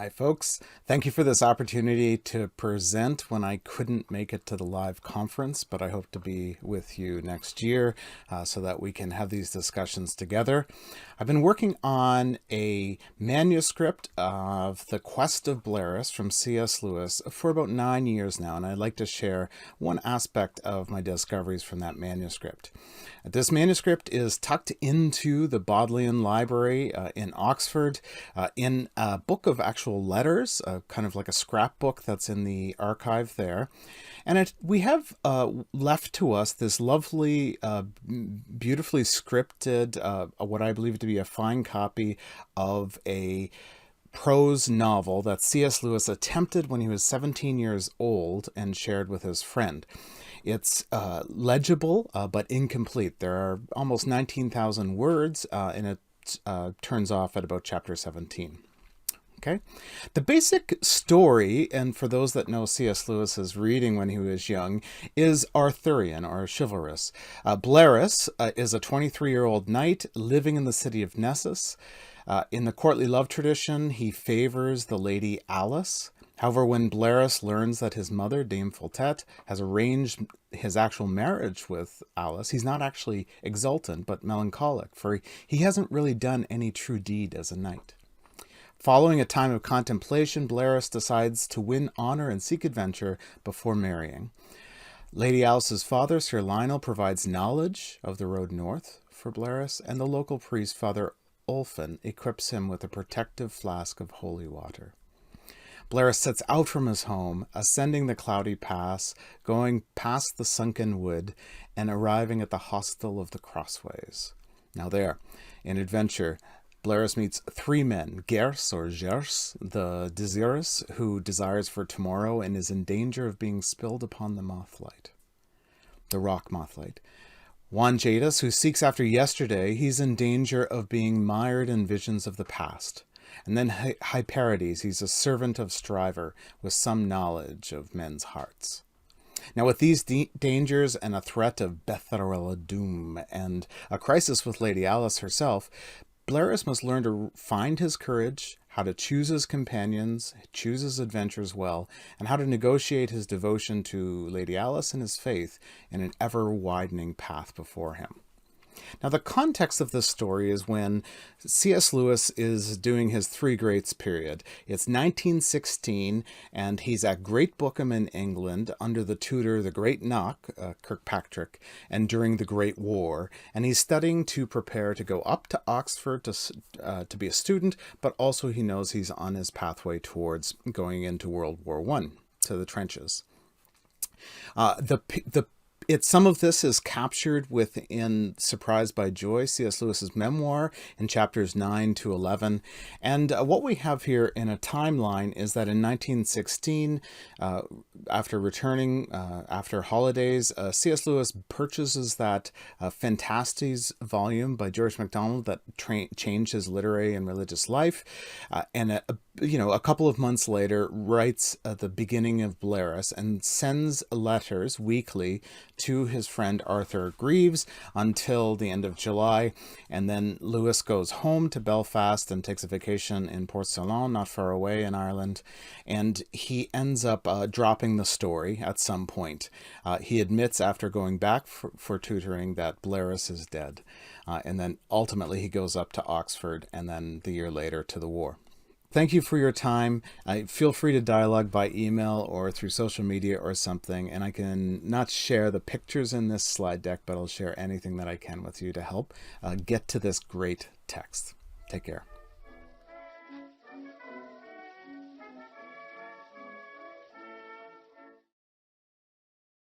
Hi, folks. Thank you for this opportunity to present when I couldn't make it to the live conference, but I hope to be with you next year so that we can have these discussions together. I've been working on a manuscript of The Quest of Bleheris from C.S. Lewis for about 9 years now, and I'd like to share one aspect of my discoveries from that manuscript. This manuscript is tucked into the Bodleian Library in Oxford in a book of actual letters, kind of like a scrapbook that's in the archive there. And we have left to us this lovely, beautifully scripted, what I believe to be a fine copy of a prose novel that C.S. Lewis attempted when he was 17 years old and shared with his friend. It's legible, but incomplete. There are almost 19,000 words, and it turns off at about chapter 17. Okay, the basic story, and for those that know C.S. Lewis's reading when he was young, is Arthurian or chivalrous. Bleheris is a 23-year-old knight living in the city of Nessus. In the courtly love tradition, he favors the Lady Alice. However, when Bleheris learns that his mother, Dame Foltette, has arranged his actual marriage with Alice, he's not actually exultant, but melancholic, for he hasn't really done any true deed as a knight. Following a time of contemplation, Bleheris decides to win honor and seek adventure before marrying. Lady Alice's father, Sir Lionel, provides knowledge of the road north for Bleheris, and the local priest, Father Ulfin, equips him with a protective flask of holy water. Bleheris sets out from his home, ascending the cloudy pass, going past the sunken wood, and arriving at the hostel of the Crossways. Now there, in adventure, Bleheris meets three men, Gers or Gers, the desirous, who desires for tomorrow and is in danger of being spilled upon the mothlight, the rock mothlight. Juan Jadis, who seeks after yesterday, he's in danger of being mired in visions of the past. And then Hyperides, he's a servant of Striver with some knowledge of men's hearts. Now, with these dangers and a threat of Betharel doom and a crisis with Lady Alice herself, Bleheris must learn to find his courage, how to choose his companions, choose his adventures well, and how to negotiate his devotion to Lady Alice and his faith in an ever-widening path before him. Now, the context of this story is when C.S. Lewis is doing his Three Greats period. It's 1916, and he's at Great Bookham in England under the tutor, the Great Knock, Kirkpatrick, and during the Great War. And he's studying to prepare to go up to Oxford to be a student, but also he knows he's on his pathway towards going into World War I, to the trenches. Some of this is captured within Surprised by Joy, C.S. Lewis's memoir, in chapters 9 to 11. And what we have here in a timeline is that in 1916, after returning after holidays, C.S. Lewis purchases that Phantastes volume by George MacDonald that changed his literary and religious life, and a couple of months later writes the beginning of Bleheris and sends letters weekly to his friend Arthur Greeves until the end of July. And then Lewis goes home to Belfast and takes a vacation in Port Salut, not far away in Ireland. And he ends up dropping the story at some point. He admits after going back for tutoring that Bleheris is dead. And then ultimately he goes up to Oxford and then the year later to the war. Thank you for your time. Feel free to dialogue by email or through social media or something, and I can not share the pictures in this slide deck, but I'll share anything that I can with you to help get to this great text. Take care.